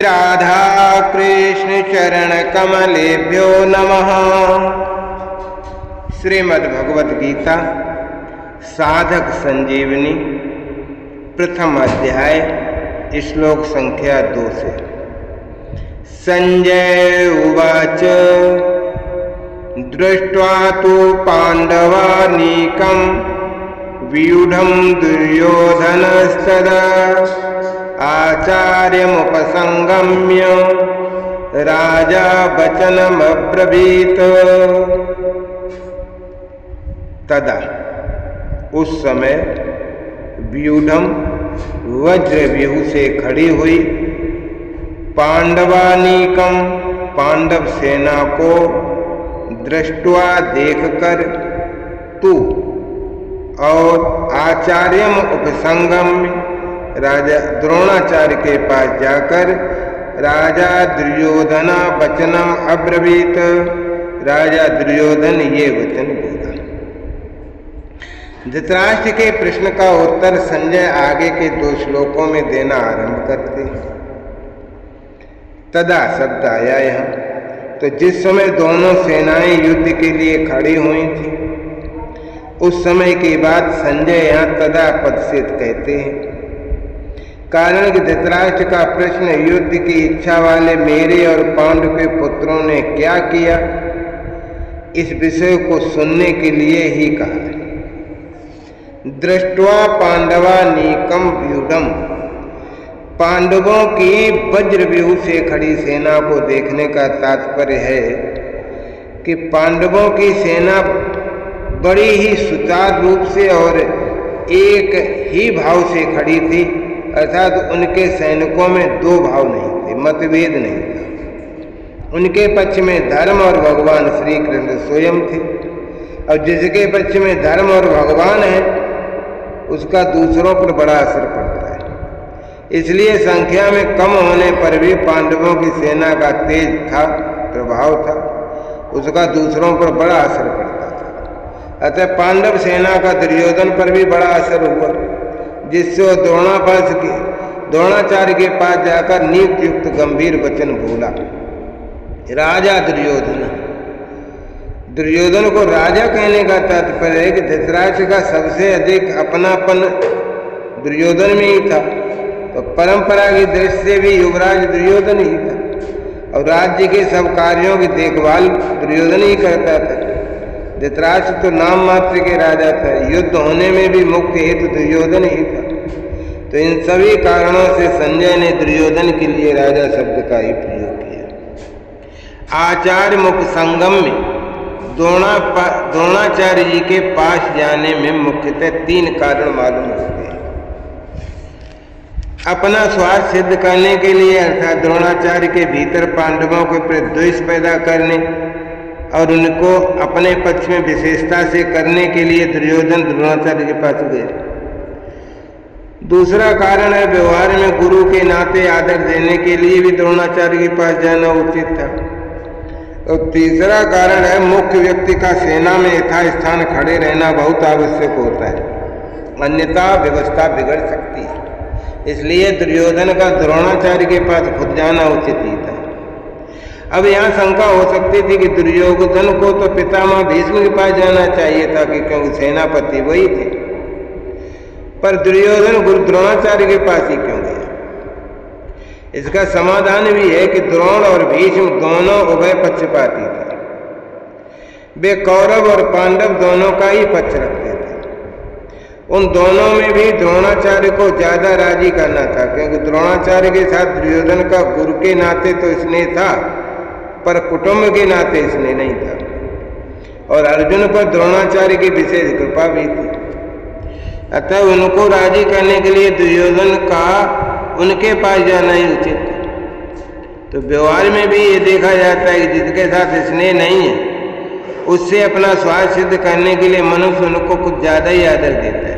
राधा कृष्ण चरण कमलेभ्यो नमः। श्रीमद् भगवद गीता साधक संजीवनी प्रथम अध्याय श्लोक संख्या 2 से। संजय उवाच दृष्ट्वा तु पांडवानीकं व्यूढं दुर्योधनस्तदा आचार्यमुपसंगम्य राजा वचनमब्रवीत। तदा उस समय व्यूढम वज्रव्यूह से खड़ी हुई पांडवानीकम पांडव सेना को दृष्टवा देखकर तू और आचार्यम उपसंगम्य राजा द्रोणाचार्य के पास जाकर राजा दुर्योधना वचनम अब्रवीत। राजा दुर्योधन ये वचन बोला। धृतराष्ट्र के प्रश्न का उत्तर संजय आगे के 2 श्लोकों में देना आरंभ करते हैं। तदा शब्द आया यहाँ, तो जिस समय दोनों सेनाएं युद्ध के लिए खड़ी हुई थी उस समय की बात संजय यहाँ तदा पद से कहते हैं। कारण कि धृतराष्ट्र का प्रश्न युद्ध की इच्छा वाले मेरे और पांडु के पुत्रों ने क्या किया, इस विषय को सुनने के लिए ही कहा। दृष्ट्वा पांडवानीकम व्यूढम, पांडवों की वज्रव्यूह से खड़ी सेना को देखने का तात्पर्य है कि पांडवों की सेना बड़ी ही सुचारू रूप से और एक ही भाव से खड़ी थी, अर्थात उनके सैनिकों में 2 भाव नहीं थे, मतभेद नहीं था। उनके पक्ष में धर्म और भगवान श्री कृष्ण स्वयं थे, और जिसके पक्ष में धर्म और भगवान है उसका दूसरों पर बड़ा असर पड़ता है। इसलिए संख्या में कम होने पर भी पांडवों की सेना का तेज था, प्रभाव था, उसका दूसरों पर बड़ा असर पड़ता था। अतः पांडव सेना का दुर्योधन पर भी बड़ा असर हुआ, जिससे वो द्रोणाचार्य के पास जाकर नीति युक्त गंभीर वचन बोला। राजा दुर्योधन को राजा कहने का तात्पर्य है कि धृतराष्ट्र का सबसे अधिक अपनापन दुर्योधन में ही था, तो परंपरा की दृष्टि से भी युवराज दुर्योधन ही था, और राज्य के सब कार्यों की देखभाल दुर्योधन ही करता था। धृतराष्ट्र तो नाम मात्र के राजा था, युद्ध होने में भी मुख्य हेतु दुर्योधन ही था। तो इन सभी कारणों से संजय ने दुर्योधन के लिए राजा शब्द का ही प्रयोग किया। आचार्य मुख संगम में द्रोणाचार्य जी के पास जाने में मुख्यतः 3 कारण मालूम होते हैं। अपना स्वार्थ सिद्ध करने के लिए, अर्थात द्रोणाचार्य के भीतर पांडवों के प्रति द्वेष पैदा करने और उनको अपने पक्ष में विशेषता से करने के लिए दुर्योधन द्रोणाचार्य के पास गए। दूसरा कारण है व्यवहार में गुरु के नाते आदर देने के लिए भी द्रोणाचार्य के पास जाना उचित था। और तीसरा कारण है मुख्य व्यक्ति का सेना में यथास्थान खड़े रहना बहुत आवश्यक होता है, अन्यथा व्यवस्था बिगड़ सकती है। इसलिए दुर्योधन का द्रोणाचार्य के पास खुद जाना उचित ही था। अब यहाँ शंका हो सकती थी कि दुर्योधन को तो पितामह भीष्म के पास जाना चाहिए था, क्योंकि सेनापति वही थे, पर दुर्योधन गुरु द्रोणाचार्य के पास ही क्यों गया? इसका समाधान भी है कि द्रोण और भीष्म दोनों उभय पक्षपाती थे। वे कौरव और पांडव दोनों का ही पक्ष रखते थे। उन दोनों में भी द्रोणाचार्य को ज्यादा राजी करना था, क्योंकि द्रोणाचार्य के साथ दुर्योधन का गुरु के नाते तो स्नेह था, पर कुटुंब के नाते स्नेह नहीं था। और अर्जुन पर द्रोणाचार्य की विशेष कृपा भी थी। अतः उनको राजी करने के लिए दुर्योधन का उनके पास जाना ही उचित था। तो व्यवहार में भी ये देखा जाता है कि जिसके साथ स्नेह नहीं है उससे अपना स्वार्थ सिद्ध करने के लिए मनुष्य उनको कुछ ज्यादा ही आदर देता है।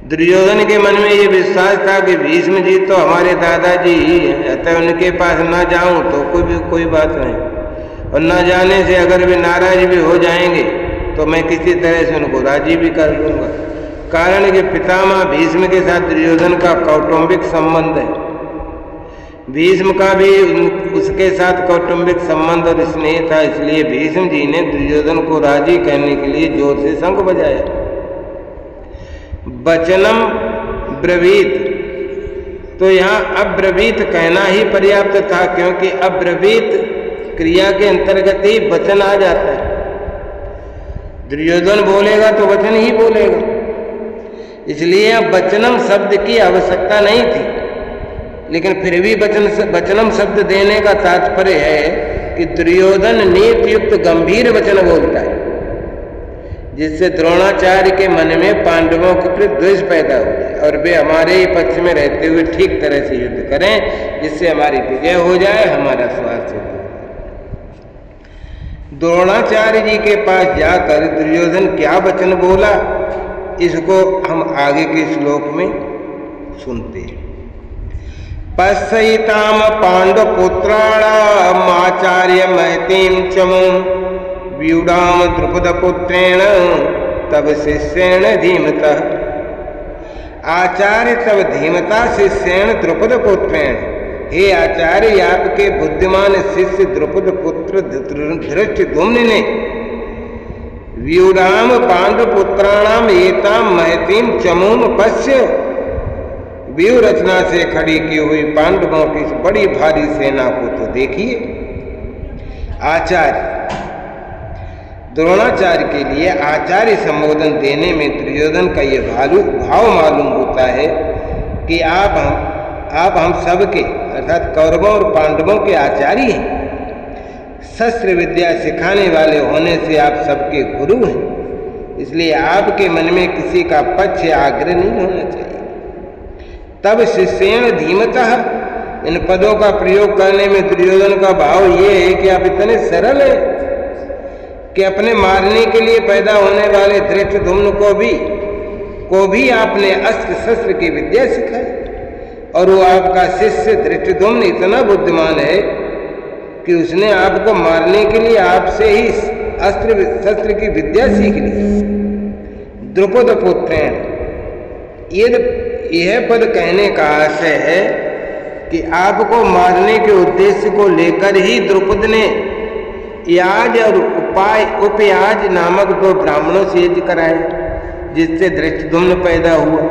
दुर्योधन के मन में ये विश्वास था कि भीष्म जी तो हमारे दादाजी ही हैं, अतः उनके पास ना जाऊं तो कोई बात नहीं, और न जाने से अगर वे नाराज भी हो जाएंगे तो मैं किसी तरह से उनको राजी भी कर लूंगा। कारण कि पितामह भीष्म के साथ दुर्योधन का कौटुंबिक संबंध है, भीष्म का भी उसके साथ कौटुंबिक संबंध और स्नेह था, इसलिए भीष्म जी ने दुर्योधन को राजी करने के लिए जोर से शंख बजाया। वचनम ब्रवीत, तो यहाँ अब्रवीत कहना ही पर्याप्त था, क्योंकि अब्रवीत क्रिया के अंतर्गत ही वचन आ जाता है। दुर्योधन बोलेगा तो वचन ही बोलेगा, इसलिए अब वचनम शब्द की आवश्यकता नहीं थी। लेकिन फिर भी वचनम शब्द देने का तात्पर्य है कि दुर्योधन नीति युक्त गंभीर वचन बोलता है, जिससे द्रोणाचार्य के मन में पांडवों के प्रति द्वेष पैदा हो जाए और वे हमारे ही पक्ष में रहते हुए ठीक तरह से युद्ध करें, जिससे हमारी विजय हो जाए, हमारा स्वार्थ सिद्ध हो जाए। द्रोणाचार्य जी के पास जाकर दुर्योधन क्या वचन बोला, इसको हम आगे के श्लोक में सुनते हैं। पश्यताम पांडवपुत्राणाम आचार्य महतीम चमुम व्यूढ़ाम द्रुपदपुत्रेण तब शिष्येण धीमतः। आचार्य तब धीमता शिष्येण द्रुपदपुत्रेण, हे आचार्य आपके बुद्धिमान शिष्य द्रुपद पुत्र धृष्टद्युम्न ने व्यूढ़ाम पांडवपुत्राणाम एताम महतीम चमूम पश्य, व्यूह रचना से खड़ी की हुई पांडवों की इस बड़ी भारी सेना को तो देखिए। आचार्य, द्रोणाचार्य के लिए आचार्य संबोधन देने में दुर्योधन का ये भाव मालूम होता है कि आप हम सबके अर्थात कौरवों और पांडवों के आचार्य हैं। शस्त्र विद्या सिखाने वाले होने से आप सबके गुरु हैं, इसलिए आपके मन में किसी का पक्ष या आग्रह नहीं होना चाहिए। तब शिष्येण धीमतः, इन पदों का प्रयोग करने में दुर्योधन का भाव ये है कि आप इतने सरल हैं कि अपने मारने के लिए पैदा होने वाले धृष्टद्युम्न को भी आपने अस्त्र शस्त्र की विद्या सिखाई, और वो आपका शिष्य धृष्टद्युम्न इतना बुद्धिमान है कि उसने आपको मारने के लिए आपसे ही अस्त्र शस्त्र की विद्या सीख ली। द्रुपद पुत्रेण, यह पद कहने का आशय है कि आपको मारने के उद्देश्य को लेकर ही द्रुपद ने याज और उपयाज नामक 2 ब्राह्मणों से यज्ञ कराए, जिससे धृष्टद्युम्न पैदा हुआ।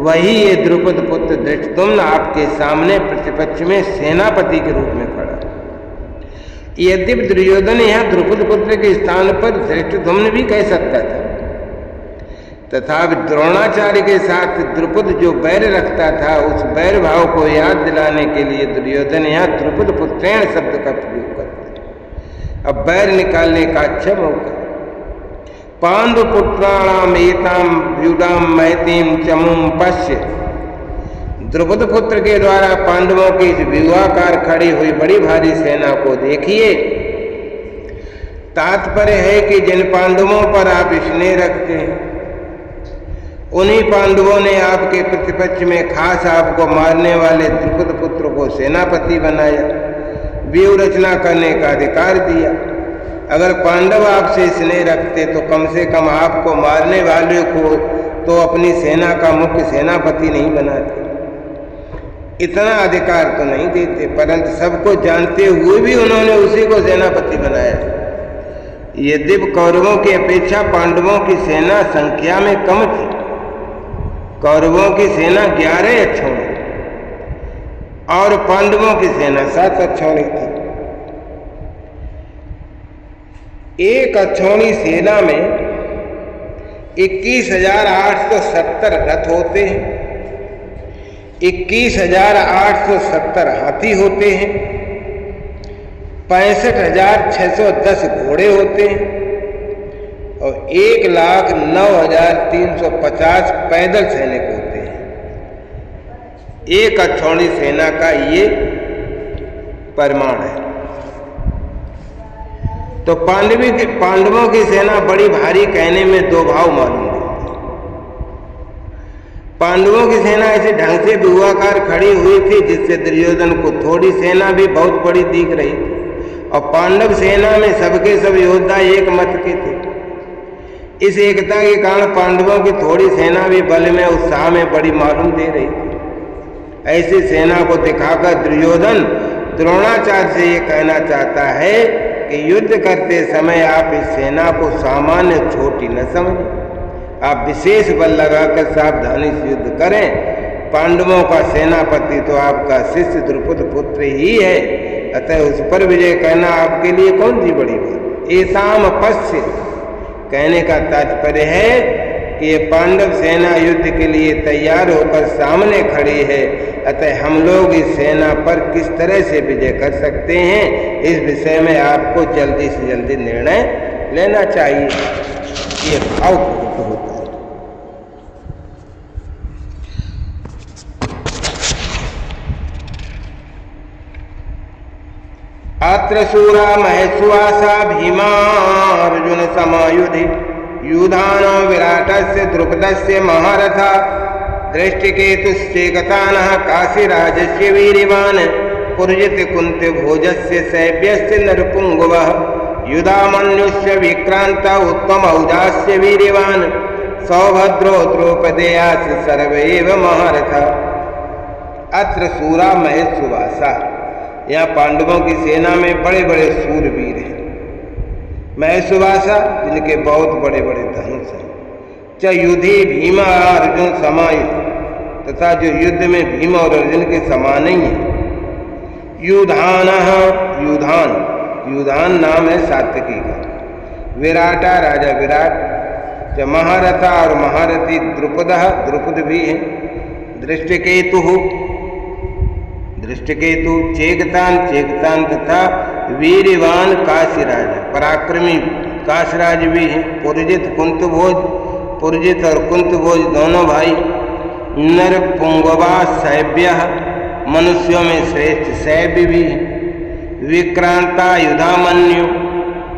वही ये द्रुपद पुत्र धृष्टद्युम्न आपके सामने प्रतिपक्ष में सेनापति के रूप में खड़ा। यद्यपि दुर्योधन यहाँ द्रुपद पुत्र के स्थान पर धृष्टद्युम्न भी कह सकता था, तथापि द्रोणाचार्य के साथ द्रुपद जो बैर रखता था, उस बैर भाव को याद दिलाने के लिए दुर्योधन यहाँ द्रुपद पुत्रेण शब्द का प्रयोग करते। अब बैर निकालने का अच्छा मौका। पांडुपुत्राणाम एताम व्यूढ़ाम महतीम चमुम पश्य, द्रुपद पुत्र के द्वारा पांडवों की इस व्यूहाकार खड़ी हुई बड़ी भारी सेना को देखिए। तात्पर्य है कि जिन पांडवों पर आप स्नेह रखते हैं, उन्हीं पांडवों ने आपके प्रतिपक्ष में खास आपको मारने वाले द्रुपद पुत्र को सेनापति बनाया, व्यूह रचना करने का अधिकार दिया। अगर पांडव आपसे स्नेह रखते तो कम से कम आपको मारने वाले को तो अपनी सेना का मुख्य सेनापति नहीं बनाते, इतना अधिकार तो नहीं देते। परंतु सबको जानते हुए भी उन्होंने उसी को सेनापति बनाया। यद्यपि कौरवों की अपेक्षा पांडवों की सेना संख्या में कम थी। कौरवों की सेना 11 अक्षौणी और पांडवों की सेना 7 अक्षौणी थी। एक अक्षौणी सेना में 21,870 रथ होते हैं, 21,870 हाथी होते हैं, 65,610 घोड़े होते हैं और 1,09,350 पैदल सैनिक होते हैं। एक अक्षौणी सेना का ये परिमाण है। तो पांडवों की सेना बड़ी भारी कहने में 2 भाव मालूम होते हैं। पांडवों की सेना ऐसे ढंग से व्यूहाकार खड़ी हुई थी जिससे दुर्योधन को थोड़ी सेना भी बहुत बड़ी दिख रही थी, और पांडव सेना में सबके सब योद्धा एक मत के थे। इस एकता के कारण पांडवों की थोड़ी सेना भी बल में उत्साह में बड़ी मालूम दे रही थी। ऐसी सेना को दिखाकर दुर्योधन द्रोणाचार्य से ये कहना चाहता है कि युद्ध करते समय आप इस सेना को सामान्य छोटी न समझें, आप विशेष बल लगाकर सावधानी से युद्ध करें। पांडवों का सेनापति तो आपका शिष्य द्रुपद पुत्र ही है, अतः उस पर विजय करना आपके लिए कौन सी बड़ी बात। एसाम पश्य कहने का तात्पर्य है कि ये पांडव सेना युद्ध के लिए तैयार होकर सामने खड़ी है, अतः हम लोग इस सेना पर किस तरह से विजय कर सकते हैं, इस विषय में आपको जल्दी से जल्दी निर्णय लेना चाहिए। ये भाव प्रकट होता है। अत्र शूरा महेश्वासा भीमार्जुन समायुधि युधान विराटस्य द्रुपदस्य महारथा दृष्टिकेतुश्चेकतानः काशीराजस्य वीर्यवान् पुरजित कुन्त भोजस्य सैव्यस्य नरपुङ्गवः युधामन्युस्य विक्रान्त उत्तम औजास्य वीर्यवान् सौभद्रो द्रौपदेयास्य सर्व एव महारथा। अत्र शूरा महेश्वासा, यहाँ पांडवों की सेना में बड़े बड़े सूरवीर हैं। महेश्वासा जिनके बहुत बड़े बड़े धनुष हैं। च युधि भीमा अर्जुन समायुध, तथा जो युद्ध में भीम और अर्जुन के समान ही है। युधान, युधान, युधान नाम है सात्यकी का। विराटा राजा विराट, च महारथा और महारथी द्रुपद, द्रुपद भी है। दृष्टिकेतु, दृष्टिकेतु, चेकतान, चेकतान तथा वीरवान काशीराज, पराक्रमी काशीराज भी है। पुरजित कुंतभोज, पुरजित और कुंतभोज दोनों भाई। नरपुंगवा सैव्य, मनुष्यों में श्रेष्ठ सैव्य भी है। विक्रांता युधामन्यु,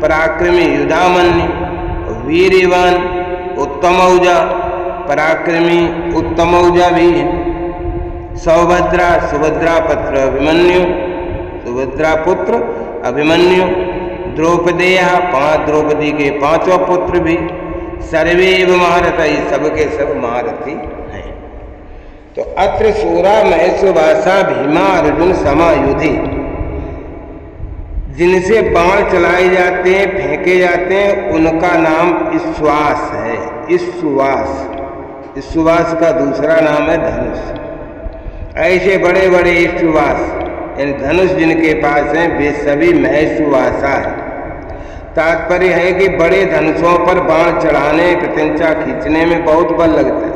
पराक्रमी युधामन्यु। वीरवान उत्तमौजा, पराक्रमी उत्तमौजा भी है। सौभद्रा, सुभद्रा पुत्र अभिमन्यु, सुभद्रा पुत्र अभिमन्यु। द्रौपदेय, 5 द्रौपदी के 5वां पुत्र भी। सर्वेव महारथी, सबके सब महारथी हैं। तो अत्र शूरा महेश्वासा भीमा अर्जुन समायुधि, जिनसे बाण चलाए जाते हैं, फेंके जाते हैं, उनका नाम ईश्वास है। ईश्वास, ईश्वास का दूसरा नाम है धनुष। ऐसे बड़े बड़े ईश्वास यानी धनुष जिनके पास हैं, वे सभी महेश्वासा है। तात्पर्य है कि बड़े धनुषों पर बाण चढ़ाने, प्रत्यंचा खींचने में बहुत बल लगता है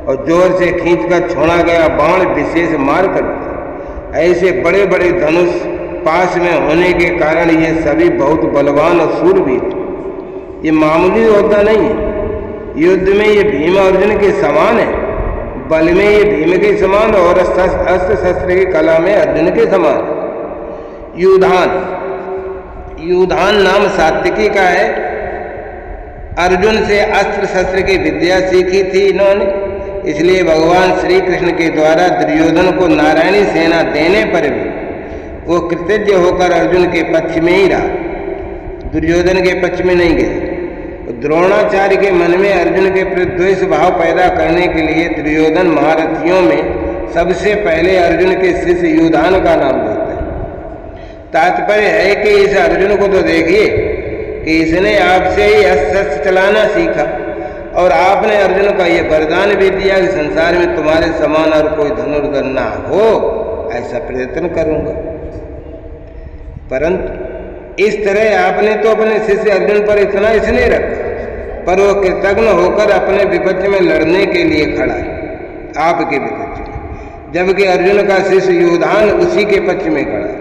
और जोर से खींचकर छोड़ा गया बाण विशेष मार करता है। ऐसे बड़े बड़े धनुष पास में होने के कारण ये सभी बहुत बलवान और शूरवीर। ये मामूली होता नहीं है। युद्ध में ये भीम अर्जुन के समान है, बल में ये भीम के समान और अस्त्र शस्त्र की कला में अर्जुन के समान। युधान, युधान नाम सात्विकी का है। अर्जुन से अस्त्र शस्त्र की विद्या सीखी थी इन्होंने, इसलिए भगवान श्री कृष्ण के द्वारा दुर्योधन को नारायणी सेना देने पर भी वो कृतज्ञ होकर अर्जुन के पक्ष में ही रहा, दुर्योधन के पक्ष में नहीं गया। द्रोणाचार्य के मन में अर्जुन के प्रति द्वेष भाव पैदा करने के लिए दुर्योधन महारथियों में सबसे पहले अर्जुन के शिष्य युधान का नाम लेता है। तात्पर्य है कि इस अर्जुन को तो देखिए कि इसने आपसे ही अस्त्र चलाना सीखा और आपने अर्जुन का ये वरदान भी दिया कि संसार में तुम्हारे समान और कोई धनुर्धर ना हो, ऐसा प्रयत्न करूंगा। परंतु इस तरह आपने तो अपने शिष्य अर्जुन पर इतना इसने रखा, पर वो कृतज्ञ होकर अपने विपक्ष में लड़ने के लिए खड़ा है, आपके विपक्ष में, जबकि अर्जुन का शिष्य युधान उसी के पक्ष में खड़ा है।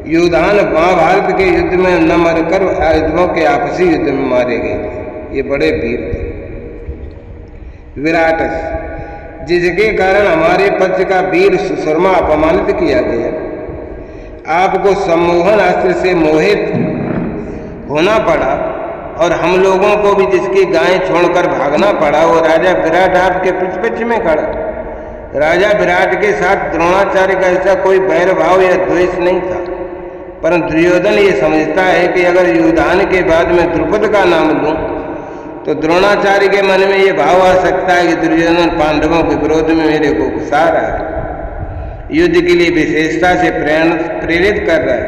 युधान महाभारत के युद्ध में न मरकर आयुधों के आपसी युद्ध में मारे गए थे। ये बड़े वीर थे। विराटस, जिसके कारण हमारे पक्ष का वीर सुशर्मा अपमानित किया गया, आपको सम्मोहन अस्त्र से मोहित होना पड़ा और हम लोगों को भी जिसकी गाय छोड़कर भागना पड़ा, वो राजा विराट आपके पक्ष में खड़ा। राजा विराट के साथ द्रोणाचार्य का ऐसा कोई बैर भाव या द्वेष नहीं था, परंतु दुर्योधन ये समझता है कि अगर युधान के बाद में द्रुपद का नाम लूं तो द्रोणाचार्य के मन में ये भाव आ सकता है कि दुर्योधन पांडवों के विरोध में मेरे को उकसा रहा है। युद्ध के लिए विशेषता से प्रेरित कर रहा है,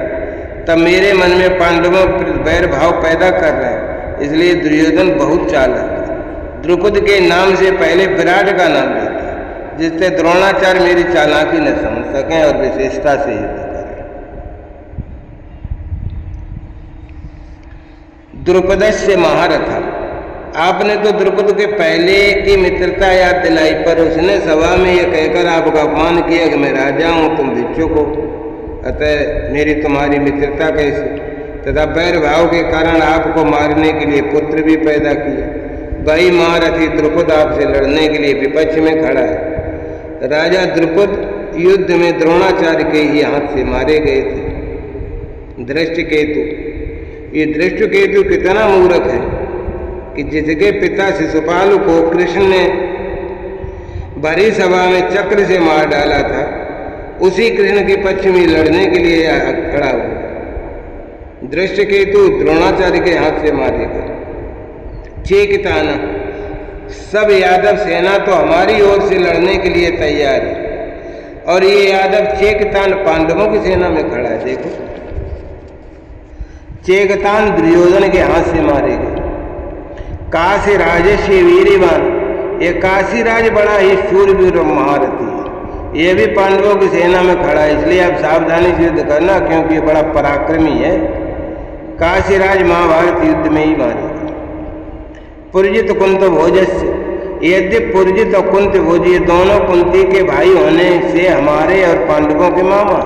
तब मेरे मन में पांडवों पर वैर भाव पैदा कर रहा है। इसलिए दुर्योधन बहुत चालाक है। द्रुपद के नाम से पहले विराट का नाम लेता है, जिससे द्रोणाचार्य मेरी चालाकी न समझ सकें और विशेषता से युद्ध करें। द्रुपदस्य महारथा, आपने तो द्रुपद के पहले की मित्रता याद दिलाई, पर उसने सभा में यह कहकर आपका अपमान किया कि मैं राजा हूं, तुम भिक्षुक हो, अतः मेरी तुम्हारी मित्रता कैसे? तथा वैर भाव के कारण आपको मारने के लिए पुत्र भी पैदा किया। वही महारथी द्रुपद आपसे लड़ने के लिए विपक्ष में खड़ा है। राजा द्रुपद युद्ध में द्रोणाचार्य के ही हाथ से मारे गए थे। दृष्टकेतु, ये दृष्टकेतु कितना मूर्ख है कि जिसके पिता शिशुपाल को कृष्ण ने भरी सभा में चक्र से मार डाला था, उसी कृष्ण के पक्ष में लड़ने के लिए खड़ा हुआ। दृष्टकेतु द्रोणाचार्य के हाथ से मारे गए। चेकिताना, सब यादव सेना तो हमारी ओर से लड़ने के लिए तैयार है, और ये यादव चेकितान पांडवों की सेना में खड़ा है। देखो, चेकितान दुर्योधन के हाथ से मारे गए। काशी राजस्य वीरवान, ये काशीराज बड़ा ही शूरवीर और महारथी है, ये भी पांडवों की सेना में खड़ा है, इसलिए आप सावधानी से युद्ध करना, क्योंकि ये बड़ा पराक्रमी है। काशीराज महाभारत युद्ध में ही मारे गए। पुरजित कुंत भोजस्य, यद्य पुरजित और कुंत भोज ये दोनों कुंती के भाई होने से हमारे और पांडवों के मामा,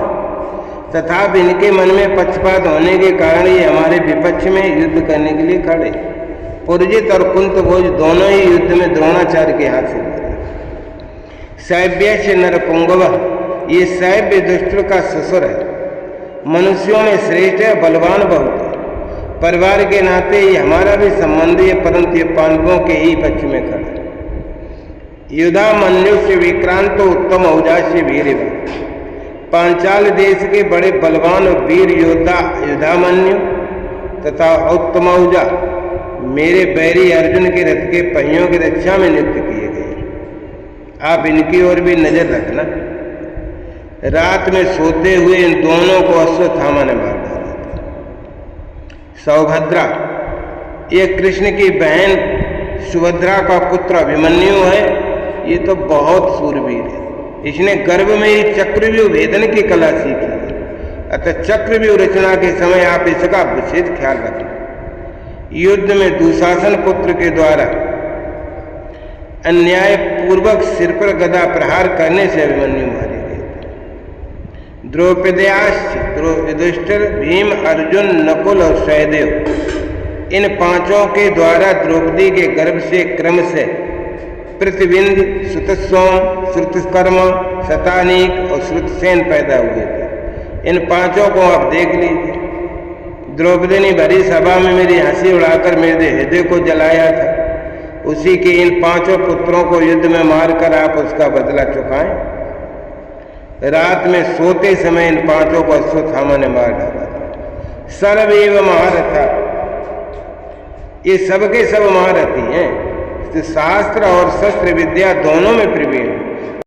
तथा इनके मन में पक्षपात होने के कारण ये हमारे विपक्ष में युद्ध करने के लिए खड़े। पुरजित और कुंत भोज दोनों ही युद्ध में द्रोणाचार्य के हाथ से मरे। शैव्य से नरपुंगव, ये शैव्य दुष्ट का ससुर है, मनुष्यों में श्रेष्ठ है, बलवान बहुत है। परिवार के नाते ये हमारा भी संबंध है, परंतु ये पांडवों के ही पक्ष में खड़ा। युधामन्यु से विक्रांत उत्तम औजास्य वीर, पांचाल देश के बड़े बलवान और वीर योद्धा युधामन्यु तथा उत्तम औजा मेरे बैरी अर्जुन के रथ के पहियों की रक्षा में नियुक्त किए गए। आप इनकी ओर भी नजर रखना। रात में सोते हुए इन दोनों को अश्वत्थामा ने मार डाला। सौभद्रा, ये कृष्ण की बहन सुभद्रा का पुत्र अभिमन्यु है, ये तो बहुत सूरवीर है। इसने गर्भ में ही चक्रव्यूह भेदन की कला सीखी है, अतः चक्रव्यूह रचना के समय आप इसका विशेष ख्याल रखें। युद्ध में दुशासन पुत्र के द्वारा अन्याय पूर्वक सिर पर गदा प्रहार करने से अभिमन्यु मारे गए। द्रौपदयाश्च, युधिष्ठिर, भीम, अर्जुन, नकुल और सहदेव, इन पांचों के द्वारा द्रौपदी के गर्भ से क्रम से प्रतिबिंद, श्रुतसोम, श्रुतकर्म, शतानीक और श्रुतसेन पैदा हुए थे। इन पांचों को आप देख लीजिए। द्रौपदी ने भरी सभा में मेरी हंसी उड़ाकर मेरे हृदय को जलाया था, उसी के इन पांचों पुत्रों को युद्ध में मारकर आप उसका बदला चुकाएं। रात में सोते समय इन पांचों को अश्वत्थामा ने मार डाला था। सर्वैव महारथा, ये सबके सब महारथी हैं, शास्त्र और शस्त्र विद्या दोनों में प्रवीण।